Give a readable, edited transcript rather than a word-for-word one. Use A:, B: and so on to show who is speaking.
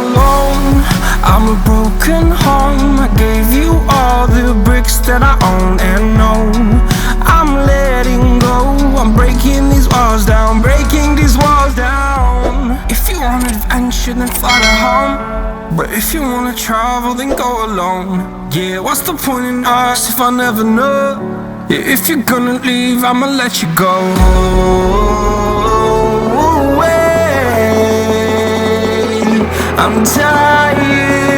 A: alone. I'm a broken home. I gave you all the bricks that I own and know. I'm letting go. I'm breaking these walls down, breaking these walls down. If you want adventure, then fly to home. But if you wanna travel, then go alone. Yeah, what's the point in us if I never know? Yeah, if you're gonna leave, I'ma let you go. I'm tired